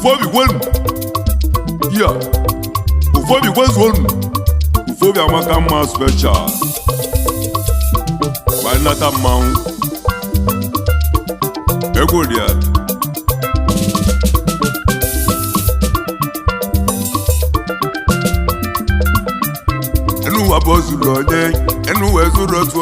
Ofuobi kwenu ya Ofuobi kwenu Ofuobi amaka mma special wanata mmanwụ ego dia enu wabozulu onye enu wezuru otu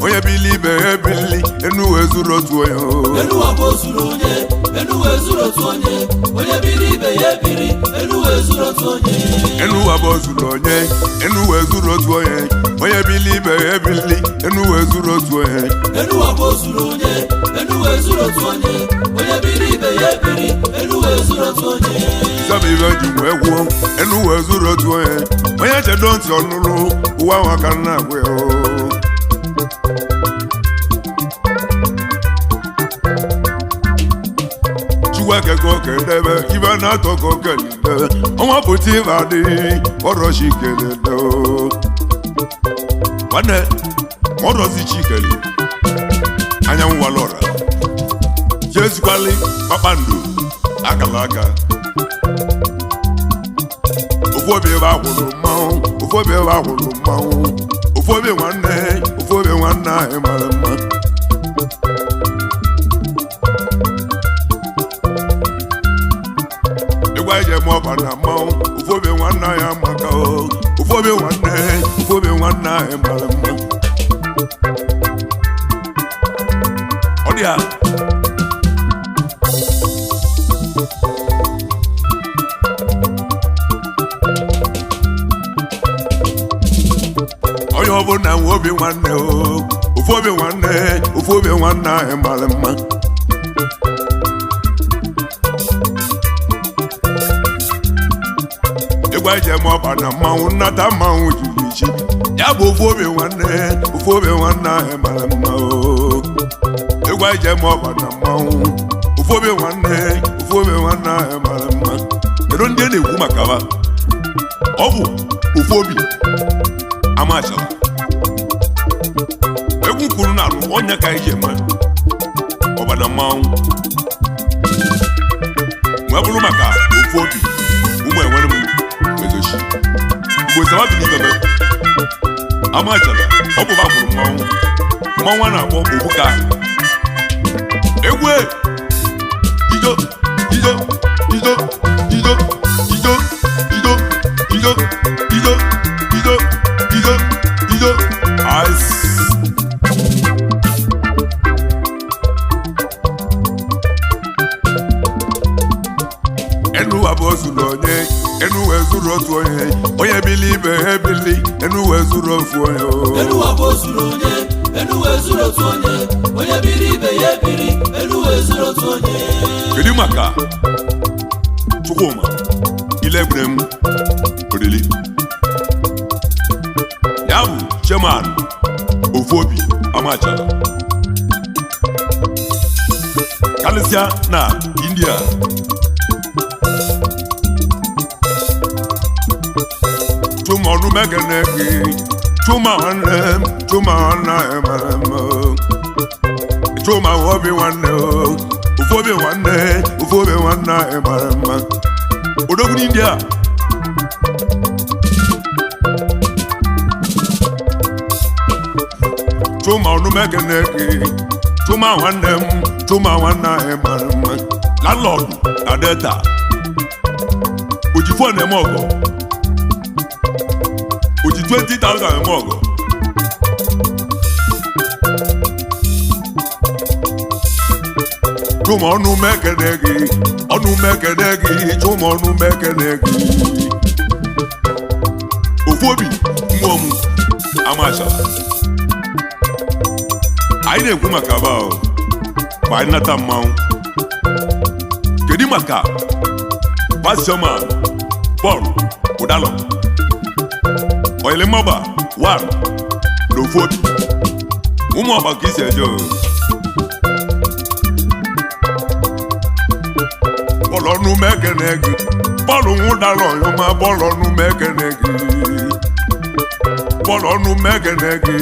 onye bili ibe ebili enu wezuru otu onye enu wabozulu onye enu wezuru otu onye bili ibe ebili enu wezuru otu onye enu wabozulu onye enu wezuru otu onye bili ibe ebili enu wezuru otu onye enu wabozulu onye enu wezuru otu onye bili ibe ebili enu wezuru otu onye sabi ibe ji nwe gwuo enu wezuru otu onye chedo ntị ọnụrụ ụwa nwaka nna agwe chukwekego kedebe ibe na-atọkọ kelide ọnwa pụta ibe adịghị ọrọchi kelede nwanne ọrọzi chikeli anyanwụ walọra jezikwali kpakpando akala aka Ofuobi ebe akwụrụ mmanwụ Ofuobi ebe akwụrụ mmanwụ Ofuobi nwanne anyị mara mma ịgwa ije ma ọba na mmanwụ Ofuobi nwanne anyị amaka Ofuobi nwanne anyị mara mma ọ dị ya onye ọbụla nwe obi nwanne Ofuobi nwanne anyị mara mma ịgwa ije ma ọba na mmanwụ nnata mmanwụ jiri ichi ya bụ Ofuobi nwanne anyị mara mma ịgwa ije ma ọba na mmanwụ Ofuobi nwanne anyị mara mma kedu ndị na-ekwu maka ha ọ bụ Ofuobi Amachala egwu kwuru na alụ onye ka ije eme ọbada mmanwụ wee bụrụ maka Ofuobi ụmụ enwere m ezochi mgbe sababi n'ibebe Amachala ọ bụ bakwuru mmanwụ a na-akpọ Obuka egwu ijo ijo ijo ijo ijo ijo ijo ijo ijo ijo ice enu wabozulu onye enu wezuru otu onye bili ibe ebili enu wezuru ofu onye enu wabozulu onye enu wezuru otu onye bili ibe ebili enu wezuru otu onye kedu maka Chukwuma ilegbure m orili ya bụ chairman Ofuobi Amachala kalịsịa na India Chuma ọnụ mekene gị Chuma nwanne anyị mara mma Chuma Obi nwanne Ofuobi nwanne anyị mara mma odogwu India Chuma ọnụ mekene gị Chuma nwanne anyị mara mma landlord na Delta ojifo na-eme ọgọ oji 20,000 eme ọgọ Chuma ọnụ mekene gị Chuma ọnụ mekene gị Ofuobi mmụọ m Amachala anyị na-ekwu maka ba kwa anyị nata mmanwụ kedu maka Pasioma bọọlụ ụdalọ oyele mmọba 1 na Ofuobi ụmụ ọgba ka isi eje bọọlụ ọnụ mekene gị bọọlụ nwụdalọ ọyọma bọọlụ ọnụ mekene gị bọọlụ ọnụ mekene gị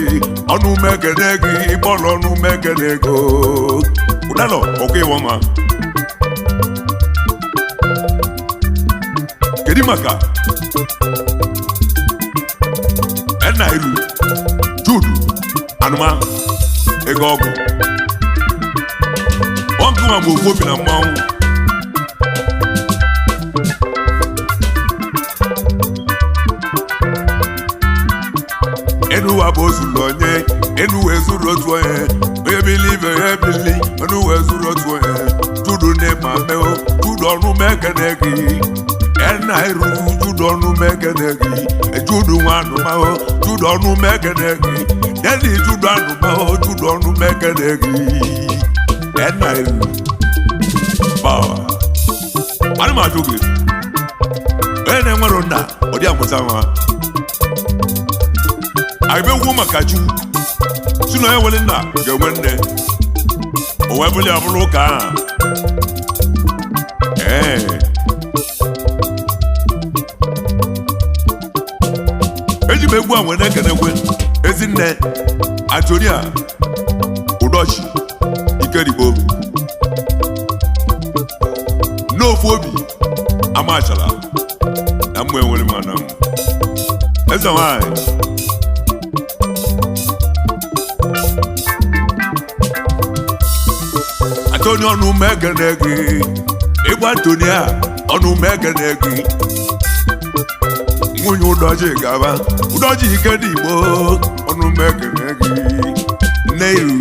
bọọlụ ọnụ mekene gị ụdalọ ọkụ ịwọ ma maka ena iru judu anuma ego ọgwụ ọgwụ nwa bụ Ofuobi na mmanwụ enu wa bụ ozulu onye enu wee zuru otu onye onye bili ibe ya ebili enu wee zuru otu onye judu ndị ma meo judu ọnụ mekene gị ena iru judu ọnụ mekene gị judu nwa anụmahụ judu ọnụ mekene gị dedi judu anụmahụ judu ọnụ mekene gị ena iru bawa anụ m ajụ gị onye na-enwero nna ọ dị amụta nwa agbe maka ju si na onye nwere nna ga-enwe nne o wee bụrụ ya bụrụ ụka ahụ eji m egwu a nwere na-ekenekwe ezinne Antonia Udochi Ikeribo n'Ofuobi Amachala na mmụ enwere mana m eze nwanyị Antonia ọnụ mekene gị ịgwa Antonia ọnụ mekene gị nwunye Udochi gaba Udochi Ikeribo ọnụ mekene gị nne iru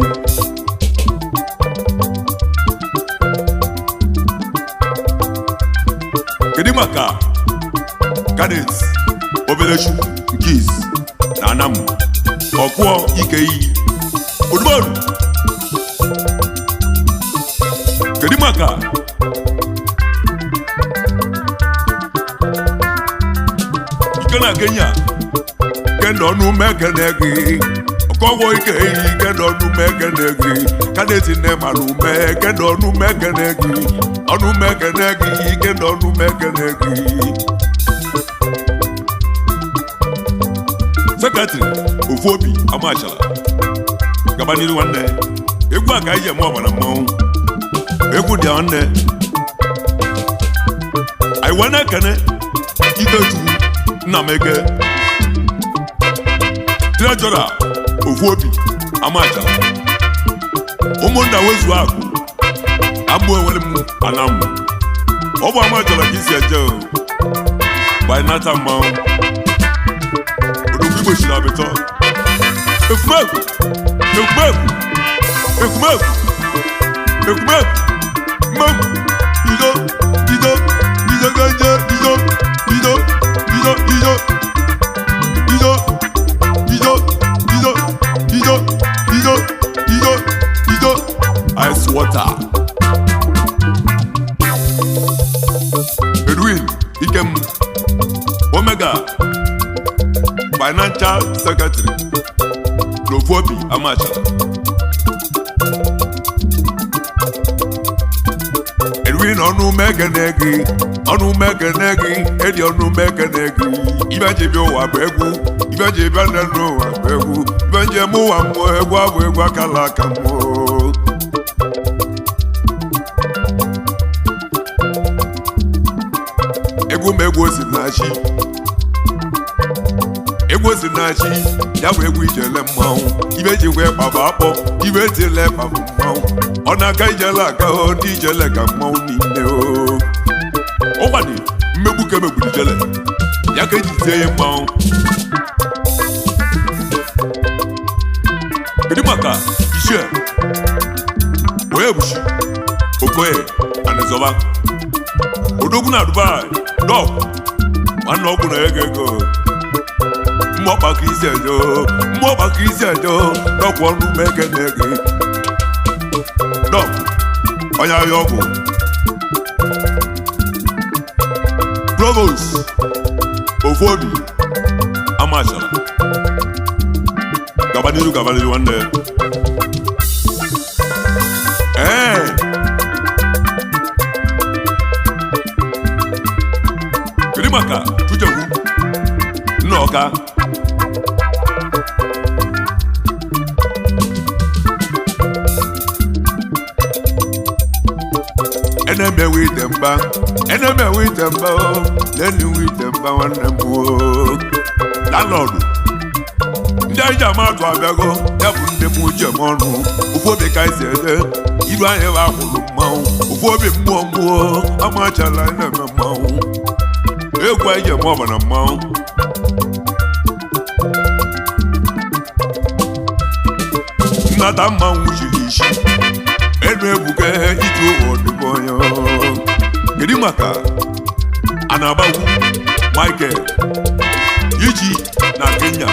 kedu maka Kadet Obelechu Nkis na Anam ọkwọ ike iyi odumodu kedu maka ike na Kenya kendo ọnụ mekene gị ọkọgwọ ike iyi kendo ọnụ mekene gị Kadet nne mara ume kendo ọnụ mekene gị ọnụ mekene gị kendo ọnụ mekene gị Secretary Ofuobi Amachala gaba n'iru nwanne egwu a ka anyị ji eme ọbara mmanwụ egwu dị nwanne anyị wee na-ekene Iketu Nnameke Treasurer Ofuobi Amachala ụmụnna wezu akụ amụ enwere m Anam ọ bụ Amachala ka isi eje gbainata mmanwụ Igbo si na beto ekumegu mmegwu izo ganje izo ice water Edwin Ikem Omega Financial Secretary Ofuobi Amachala Edwin ọnụ mekene gị edi ọnụ mekene gị ibe ji bịa ụwa bụ egwu ibe ji bịa nne n'ụwa bụ egwu ibe ji eme ụwa mmụọ egwu abụ egwu akala aka mmụọ egwu ma egwu osi na-achị egwu osi na-achị ya bụ egwu ijele mmanwụ ibe ji wee kpaba akpọ ibe tile kpabụ mmanwụ ọ na-aga ijele aga ndị ijele ka mmanwụ niile ụkwadị mmegbu ka emegburu ijele ya ka eji tie ya mmanwụ kedu maka ichie onye bushi Okoye Anịzọba odogwu na Dubai dọk nwanne ọgwụ na ego mmụọkpa ka isi ejo dọkụ ọnụ mekene gị dọk onye ahịa ọgwụ Provost Ofuobi Amachala gaba n'iru nwanne kedu maka Tuchekwu Nnọka NMA enemy with them back, enemy with them back, enemy with them back, one them work. Landlord, Jaja Mato Abago, Yapun de Mujamono, Ofuobi Kaisede, Iba Eva Mau, Ofuobi Mwo, Amachala never Mau. Equal your mother and Mau. Not a man which Edward Buke, it will the boy. Gedimaka, Anabawu, Michael, Yuji, na Kenya.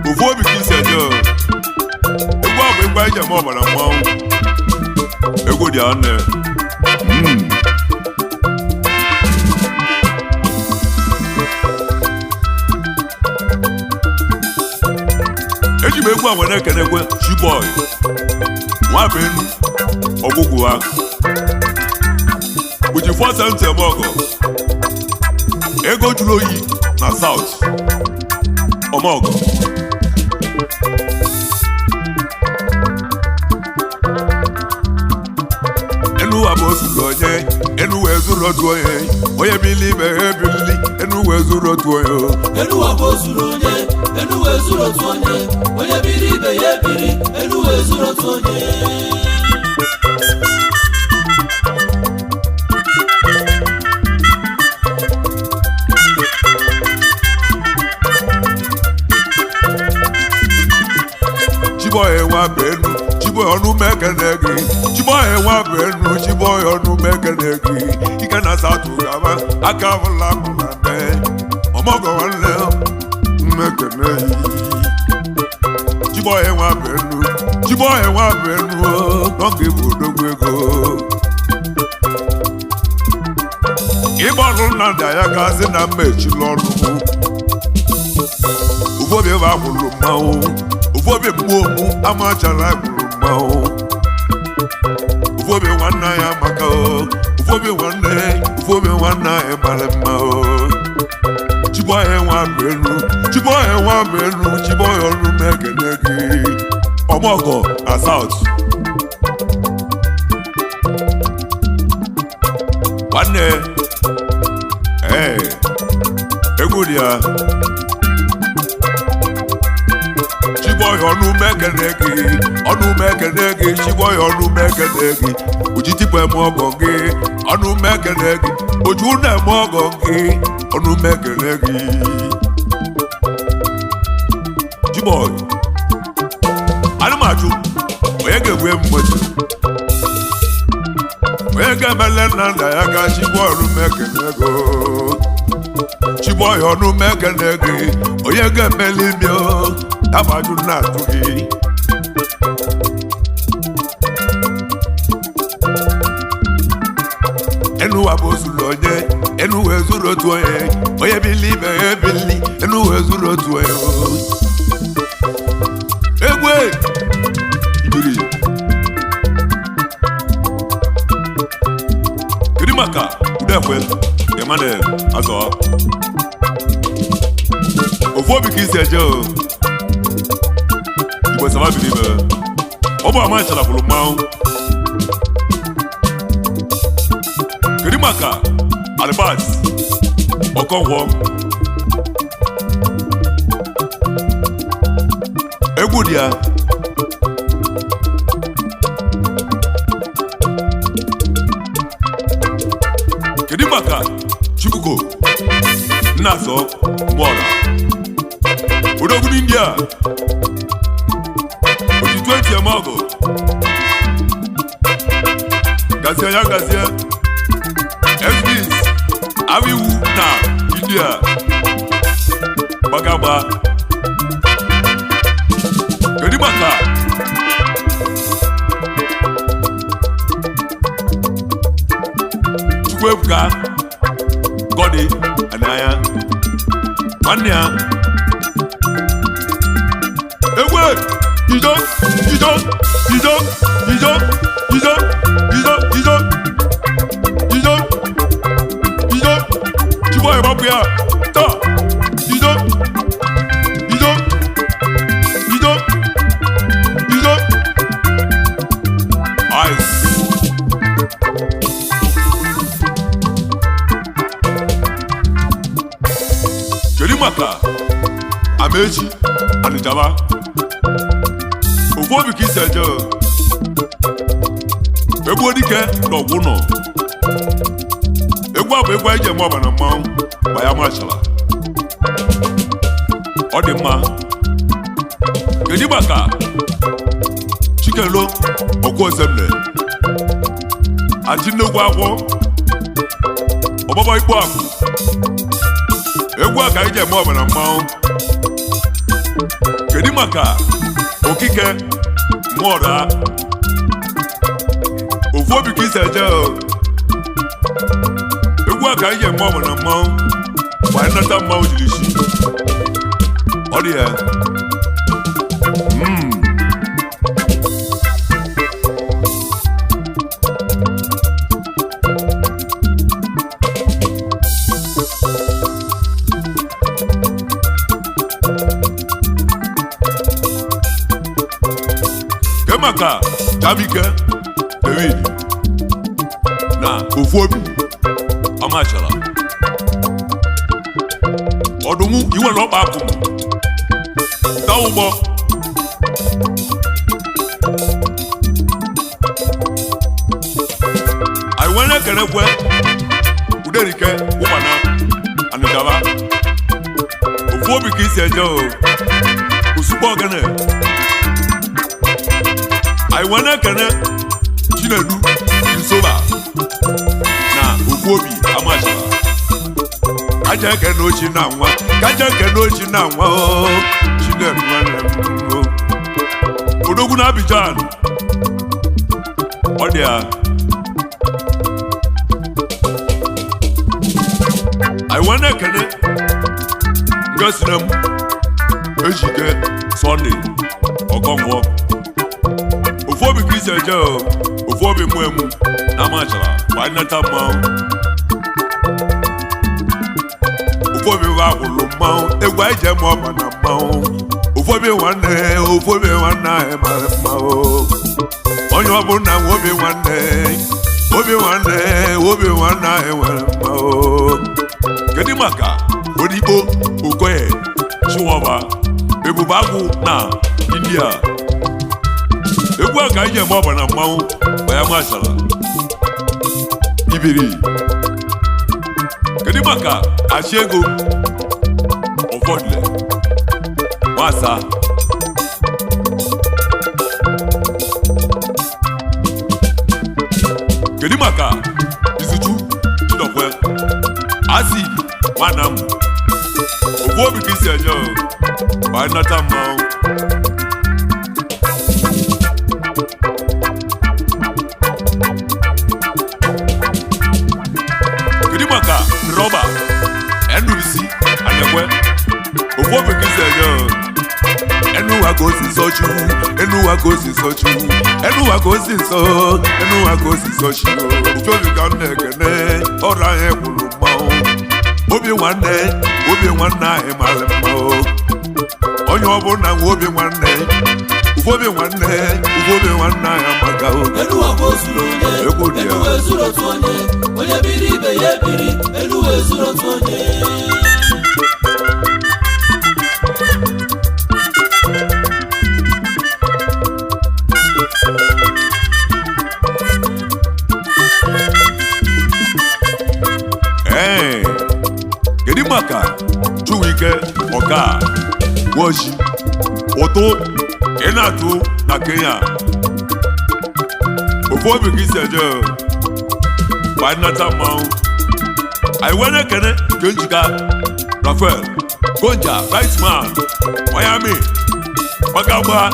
Ofuobi said, "A boy by your mother and Mau." A good yarn there. Egwa wena kenekwe Chiboy nwa ben Obuka uji 4 cents mogo ego juru oyi na south omogo enu abosu onye enu wezuru oye oye believe ebili enu wezuru oye enu abosu onye enu wezuru onye onye biri ibe ya ebiri enu wezuru onye Chiboy nwa benu Chiboy onu mekenegi Chiboy nwa benu Chiboy onu mekenegi ike na satu gaba aka vula mbe omogo wanle mekenegi Chiboy nwa benu oge bodogwu ego Ibolu na Ayaka si na mechi lolu Ofuobi ba bulu mawo Ofuobi mmuomu Amachala bulu mawo Ofuobi nwanna ya maka Ofuobi nwanna ya mara mma Chiboy nwa benu Chiboy onu mekenegi Omogo na south Wanne Egudia Chiboy onu mekenegi Chiboy onu mekenegi Ujitipe mogongi onu mekenegi Ojune mogongi onu mekenegi Chiboy Anamaju oyege we mmoji oyege melena Ayaka Chiboy onu mekenegi Chiboy onu mekenegi oyege melimio Amaju na tugi enu abosu lonye enu wezuru onye oye believe ebili enu wezuru onye egwe ibiri Gedimaka udekwe Emmanuel aso Ofuobi kisejo Ibo sama believe obo Amachala bulu mawo Gedimaka Albert Okonwo Egudia Gedimaka Chukuko Naso Mora Odogun India Oji 20 amago Gazia FBs Awiwu na India Bagaba Gedimaka Obuka Godi Anaya Mania Ewe Ijo Chiboy Babuya Ta Ijo Ice kedu maka Amechi Anijaba Ofuobi ka isi eje egwu dike n'ọgwụ nọ egwu abụ egwu anyị ji eme ọba na mmanwụ ma ya Amachala ọ dị mma kedu maka Chikelo Okwuosemne aji nnekwu akwọ ọgbaba ikpo akụ egwu a ka anyị ji eme ọba na mmanwụ kedu maka Okike Mmụọda Ofuobi ka isi eje egwu a ka anyị ji eme ọba na mmanwụ ma anyị nata mmanwụ jiri isi ọ dị ya maka Jamike David na Ofuobi Amachala ọdụmụ iwe na ọkpa akụ ta ụgbọ anyị nwere ekenekwe Uderike Ụbana Anijaba Ofuobi ka isi eje ozugbo ogene anyị nwere ekene Chinedu Nsoba na Ofuobi Amachala kaja ekene ochi na nwa Chinedu nwanne m odogwu na Abidjan ọ dị ya anyị nwere ekene Gasinem Ejike Sunday Okonkwo Ofuobi ka isi eje Ofuobi mụ emu na Amachala ma anyị nata mmanwụ Ofuobi bụ akwụlụ mmanwụ egwu anyị ji eme ọba na mmanwụ Ofuobi nwanne anyị mara mmanwụ onye ọbụla nwe obi nwanne anyị nwere mmanwụ kedu maka Odigbo Okoye Chiwọba Ebube Agwụ na India egwu a ka anyị ji eme ọba na mmanwụ ma ya Amachala ibiri kedu maka Achiego Ọfọdụle Nwasa kedu maka Izuchu Chidokwe Asi nwanna m Ofuobi ka isi eje ma anyị nata mmanwụ maka Rọba Nduisi Anekwe Ofuobi ka isi eje enuwa ka osi sochu Ofuobi ka m na-ekene ọrụ anyị kwuru mmanwụ obi nwanne anyị mara mmanwụ onye ọbụla nwe obi nwanne Ofuobi nwanne anyị amaga enuwa ka o zuru onye enuwa ezuru otu onye biri ibe ya ebiri enuwa ezuru otu onye kedu maka Chuwike Ọka Nwoji ụtụ ị na-atụ na Kenya Ofuobi ka isi eje ma anyị nata mmanwụ anyị nwere ekene nke njika Rafael Gonja right man Miami gbagagba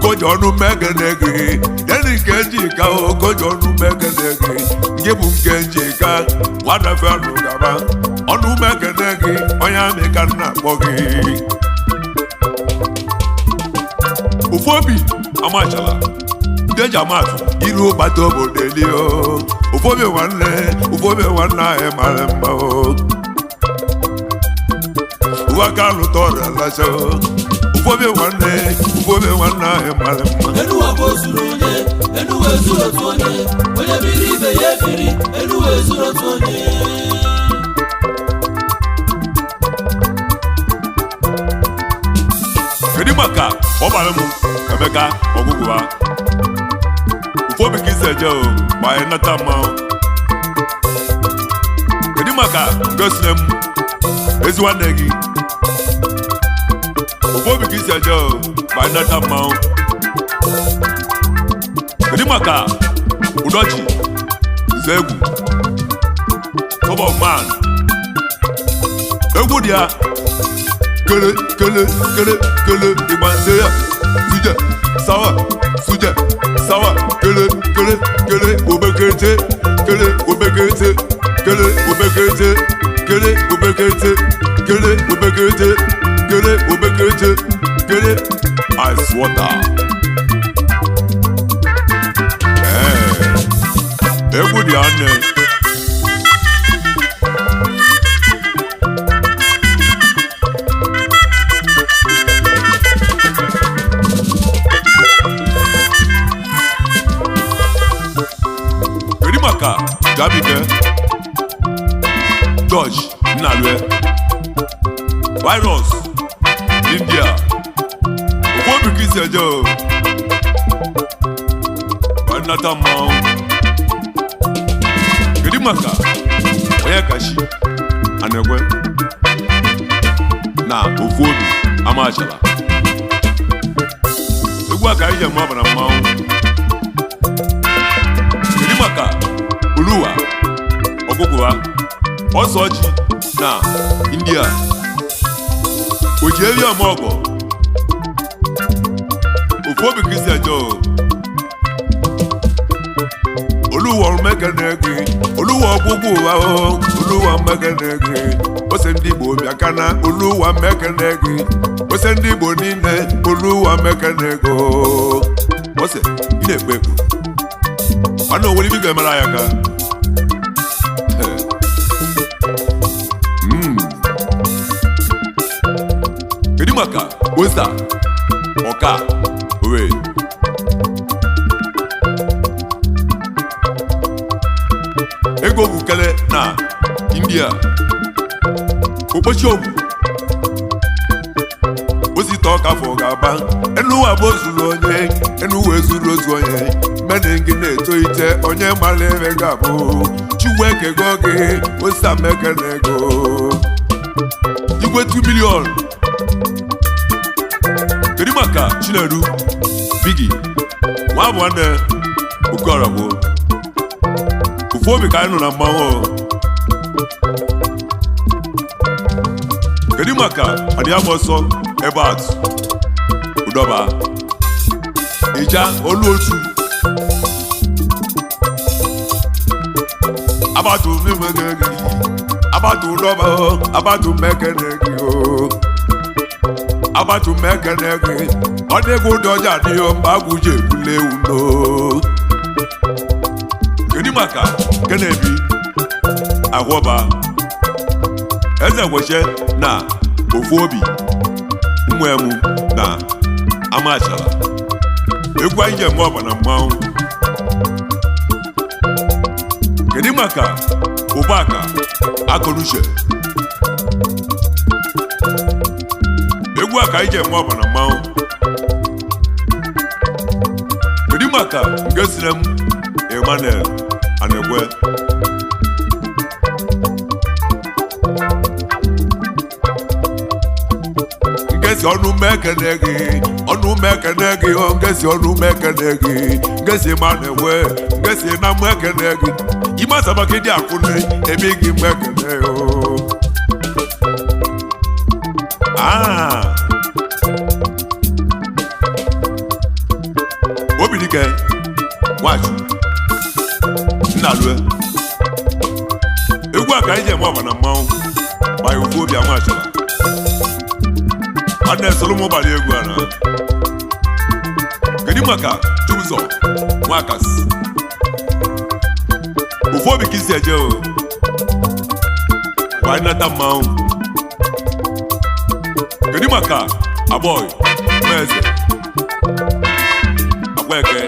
Koja ọnụ megene gị deni nke njika koja ọnụ megene gị nke bụ nke njika nwadafelu gaba ọnụ megene gị onye amị ka nna akpọ gị Ofuobi Amachala ndị eji amatụ iru gbata obodo elio Ofuobi nwanne anyị mara mma ụwa ka lụta ọrịa lacha Ofuobi nwanne ahụ mara mma. Enu wa bo zuru onye, enu we zuru otu onye, onye biri ibe ya ebiri, enu we zuru otu onye. Kedu maka ọ bara m Emeka ọgwụgwụ ha Ofuobi ka isi eje o ma anyị nata mmanwụ. Kedu maka gosine m ezi nwanne gị Ofuobi ka isi eje o ma anyị nata mmanwụ. Kedu maka Udochi Nze egwu Top of Man egwu dị ya kele igbanze ya suje sawa kele obekete ice water egwu dị anne. Gabike George Nnalue Virus India Ofuobi ka isi eje o nata mmanwụ. Kedu maka onye kashi Anekwe na Ofuobi Amachala egwu aka ije mma bara mmanwụ. Kedu maka Oluwa ọgwụgwụ ọsọji na India oji eri ọmọgọ Ofuobi ka isi eje o Oluwa omekene gị Oluwa ọgwụgwụ Oluwa mmekene gị ose ndị Igbo bịa kana Oluwa mmekene gị ose ndị Igbo niile Oluwa mmekene gị ose ị na-ekpe ekpe anụ onwere ibi ga-emere anyị aka. Kedu maka Osta Ọka Owe ego ogwukele na India okpochi ogwu osita ọka fọ ga-aba enuwa bụ ozuru onye enuwa ezuru otu onye mene gị na-etolite onye mara ebe ga-abụ Chukwueke go gị Osta mekene ego igwe 2 million. Kedu maka Chinedu Bigi nwa bụ nwanne Okoragbo Ofuobi ka anyị nọ na mmanwụ. Kedu maka Adiamoso Ebat Udoba Ija Oluotu Abatu Nimegegi Abatu Udoba Abatu mekene gị Abatu mekene gị ọ dịgwu doja dị yo mgbe agwụji ebule ulo. Kedu maka Kenebi Ahụọba Eze Nweche na Ofuobi Nwemu na Amachala egwu anyị je mụọba na mmanwụ. Kedu maka Ụbaka Akọnuche egwu aka anyị je mụọba na mmanwụ. Kedu maka Ngesinem Emmanuel Anekwe Ngesi ọnụ mekene gị Ngesi ọnụ mekene gị Ngesi Manekwe Ngesi na mekene gị Imasabaki dị akwụne ebe gị mekene Obidike Nwachu Nnalue egwu aka anyị je mụọba na mmanwụ ma Ofuobi Amachala a na-esoro m ụbalị egwu a na. Kedu maka Chụzọ Nwakasị Ofuobi ka isi eje o ma anyị nata mmanwụ. Kedu maka aboy meze akweke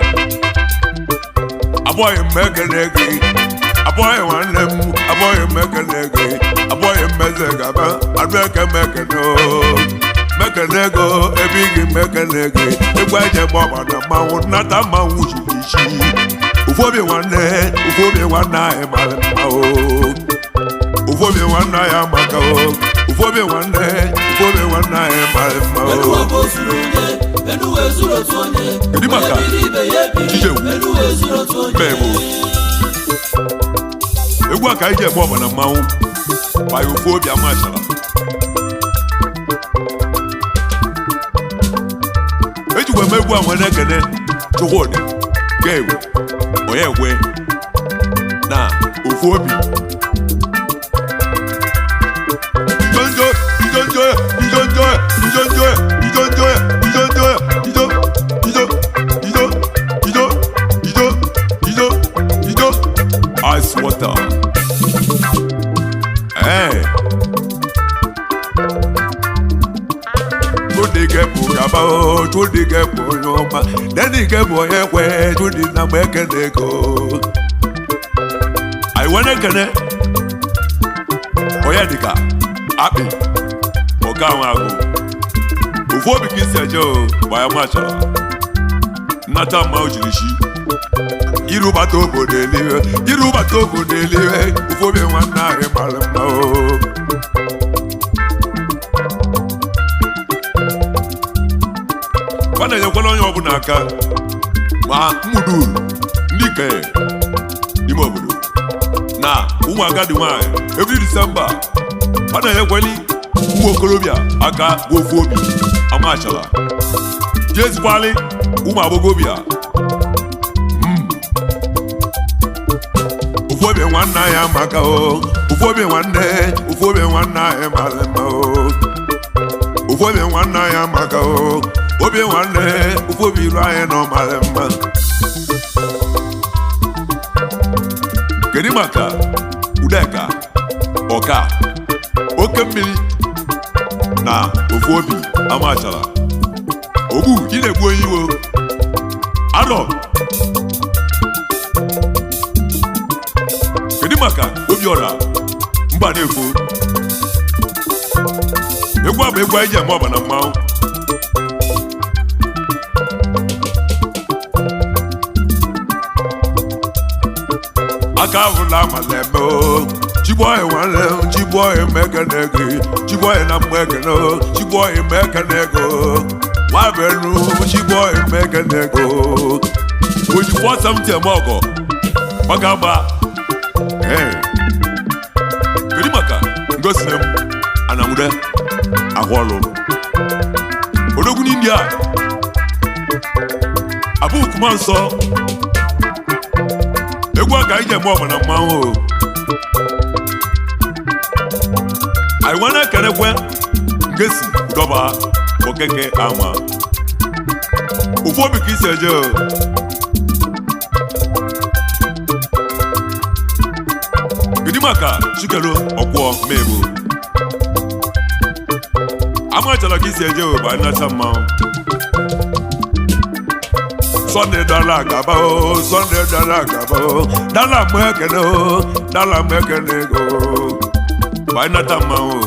aboy mekenegi aboy wanem aboy mekenegi aboy meze gaba adweke mekeno mekenego ebigi mekenegi egwaje baba na mawu nata mawu jishi Ofuobi wane emalema o Ofuobi wane ya maka o Ofuobi wane emalema o Enu abozulunye enu ezuro tonye Kedi maka enu ezuro tonye Bebo Egwa ka ije mo bana mawu Ba Ofuobi Amachala Ejugwe megwu anwane kene Chukwu Gewe Oyekwe na Ofuobi Ice water. Hey. Tudi gepo gaba, tudi gepo nyoma. Deni gepo yekwe, tudi na mekeneko. I wanna kene. Oyedika, api, ogawago. Ofuobi kisejo, by Amachala. Nata maujilishi. Iruba togo deliwe. Ofuobi wana emalema o. Wana yekwala onye ọbụla aka ma mmuduru ndị ke n'ime obodo na ụmụ agadi nwanyị every December wana yekwali ụmụ okorobịa aka bụ Ofuobi Amachala jezikwali ụmụ agbọghọbịa Ofuobi nwanne ya maka o Ofuobi nwanne ya malema o Ofuobi nwanne ya maka o Obi nwanne Ofuobi iru anyị nọ malema Kedi maka Udeka Ọka oke mmiri na Ofuobi Amachala Obu ị na-egbu onye iwo Arọ Kedi maka Obiora mba na-efo egwu abụ egwu anyị ji eme ọba na mmanwụ aka ahụla maleme o Chiboy nwanne Chiboy mekenegi Chiboy na mmekene Chiboy mekenego nwabelu Chiboy mekenego oji 470 eme ọgọ gbagagba Kedi maka ngosine m anamụde ahụọlụ odogwu n'India abụ kuma nsọ egwu aka ije eme ọba na mmanwụ anyị nwana kenekwe ngesi udọba okeke ama Ofuobi ka isi eje Kedi maka Chikelo ọkwọ mebu Amachala ka isi eje ba nnacha mmanwụ Sunday dala gaba o Sunday dala gaba o dala mekene go ba nnacha mmanwụ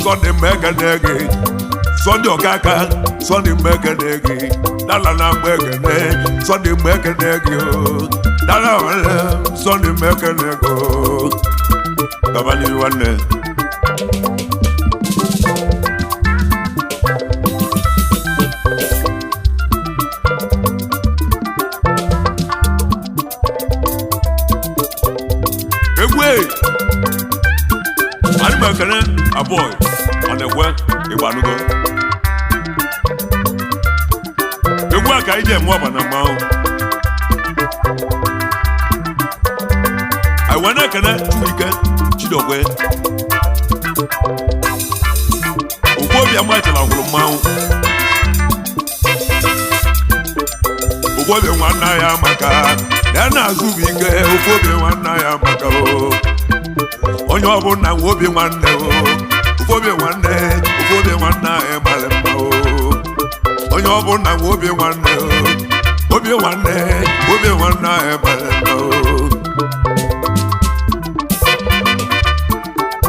Sunday mekene gị Sunday ọkaka Sunday mekene gị dala na mekene Sunday mekene gị o dala wale Sunday mekene go kabani wanne egwe ani mekene aboy anekwe ibanugo egwu aka ije eme ọba na mmanwụ anyị wee na-ekene Chukwuike Chidokwe Ofuobi Amachala hụrụ mmanwụ Ofuobi nwanne ya maka ya na-azụ bụ ike Ofuobi nwanne ya maka o onye ọbụla nwe obi nwanne Ofuobi nwanne Ofuobi nwanne anyị mara mma onye ọbụla nwe obi nwanne obi nwanne anyị mara mma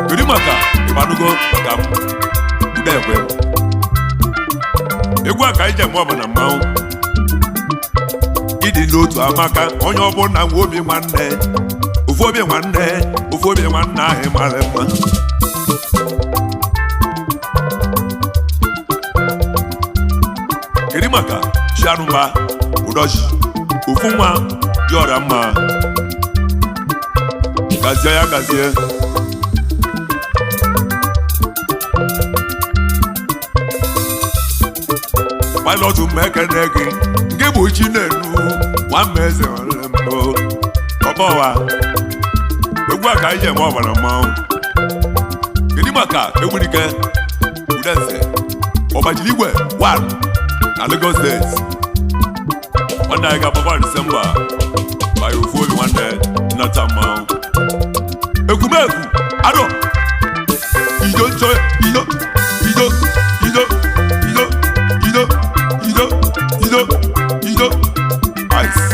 kedu maka ịgbanugo maka m ude ekwe egwu a ka anyị ji eme ọbana mmanwụ ịdị n'otu amaka onye ọbụla nwe obi nwanne Ofuobi nwanne anyị mara mma kedu maka Chianumba Udoji ofu nwa dị ọrịa mma gazie ya gazie pilot mmekene gị nke bụ Chinelu nwamma eze ọbọwa egwu a ka anyị ji eme ọbara mmanwụ kedu maka Egwurike Udense ọgbajiri igwe 1 na Lagos State nwanne anyị ga-agbakwa Disemba by Ofuobi nwanne nnata mmanwụ ekwumekwu adọ ido nchọ ido ice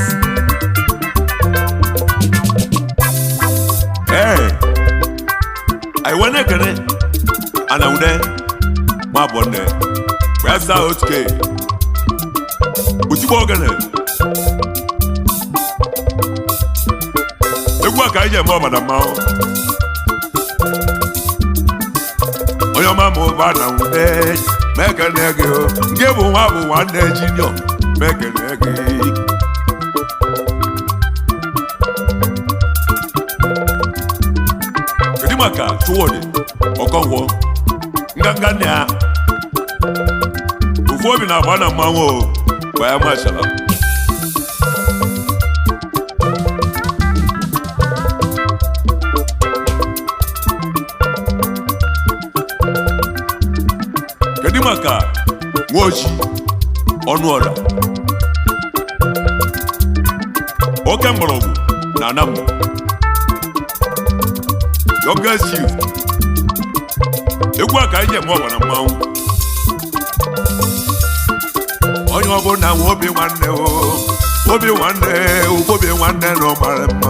anyị wee na-ekene ana ude ma bụ nne wee saa otuke otigbo ogene egwu a ka anyị ji eme ọbada mmanwụ onye ọma ma ụba na ude ma ekene gị nke bụ nwanne Junior ma ekene gị kedu maka Chuwudi Okonkwo nganga nne ya Ofuobi na-agba na mmanwụ bụ Amachala kedu maka Nwoji Ọnụọra oke mgbọrọgwụ na Anam youngest chief egwu a ka anyị ji eme ọbara mmanwụ onye ọbụla nwe obi nwanne Ofuobi nwanne na ọmara mma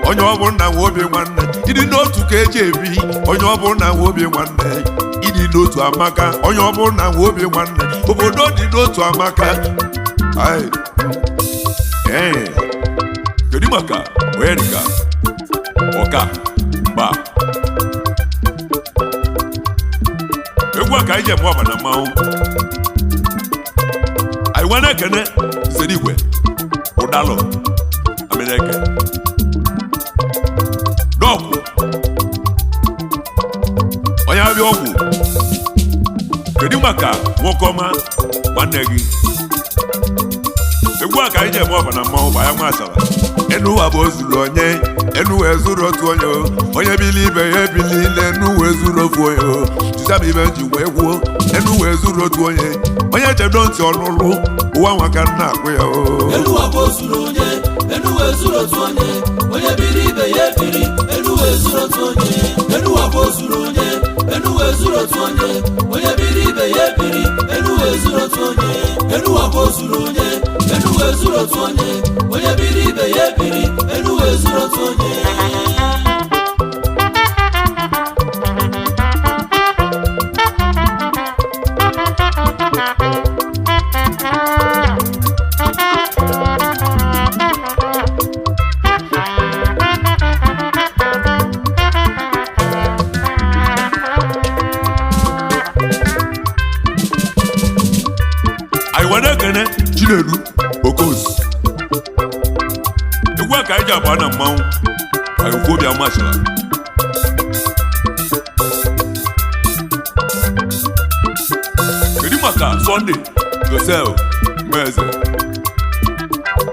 onye ọbụla nwe obi nwanne ịdị n'otu ka eji ebi onye ọbụla nwe obi nwanne ịdị n'otu amaka onye ọbụla nwe obi nwanne obodo dị n'otu amaka kedu maka Oyerika Ọka mba egwu a ka anyị ji eme ọbana mmanwụ anyị wee na-ekene Serigwe Ụdalụ Amereke dọkụ onye abịa ọgwụ kedu maka nwoke ọma nwanne gị egwu a ka anyị ji eme ọbana mmanwụ bụ Amachala enu ụwa bụ ozuru onye enu wee zuru otu onye bili ibe ya ebili ile enu wee zuru ofu onye jisam ibe ji wee gwuo enu wee zuru otu onye chedo ntị ọnụlụ ụwa nwaka nna akpụ ya enu ụwa bụ ozuru onye enu wee zuru otu onye bili ibe ya ebili enu wee zuru otu enu ụwa bụ ozuru onye enu wee zuru otu onye bili ibe ya ebili enu wee zuru otu enu ụwa bụ ozuru onye enu wee zuru otu onye bili ibe ya ebili enu wee zuru otu anyị wee na-ekene Chinelu Okozi egwu a ka anyị ji abụọ na mmanwụ anyị Ofuobi Amachala kedu maka Sunday Joseph Meze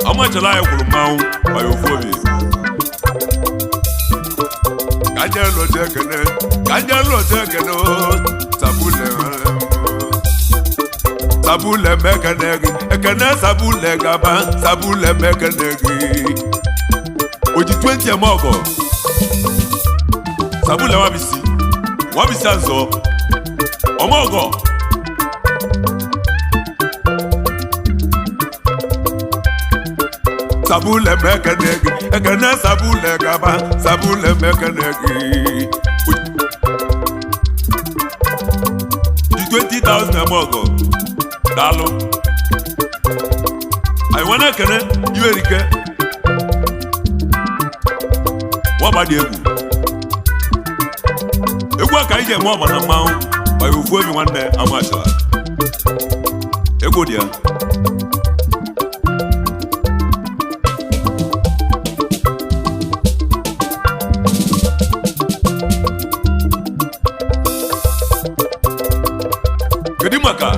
Amachala anyị kwuru mmanwụ anyị Ofuobi ka anyị lọta ekene Sabule mekene gị ekene sabule gaba sabule mekene gị oji 20 emogo sabule wabisi anzo omogo sabule mekanegi ekene sabule gaba sabule mekanegi 20,000 emogo dalo I wanna kene iwerike wabadi egwu aka ije mo bana mawu by Ofuobi nwanne Amachala egwu dia kedimaka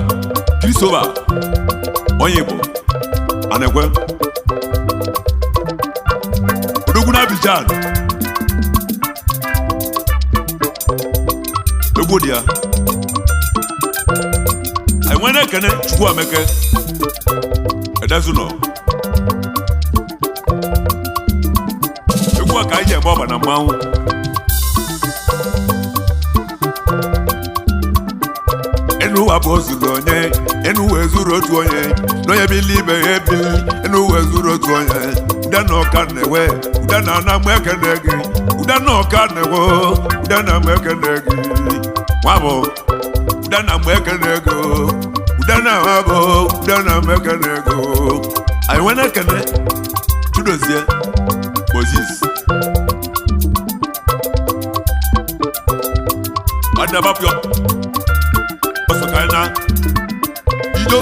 Kristoba onye Igbo anekwe odogwu na Abidjan egwu dia anyị nwere ekene Chukwu Ameke edezuno egwu a ka anyị ji eme ọba na mmanwụ enu ụwa bụ ozuru onye enu wee zuru otu onye n'onye bili ibe ya ebili enu wee zuru otu onye ude na ọka na-ewe ude na ana mụ ekene gị ude na ọka na-ewe ude na mụ ekene gị nwabụ ude na mụ ekene gị ude na nwabụ ude na mụ ekene gị anyị nwere ekene Chidozie Moses ọ na-agbapụ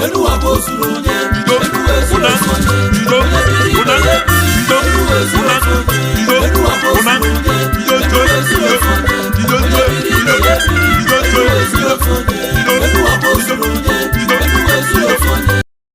Enu wa bo zuru onye, enu we zuru onye.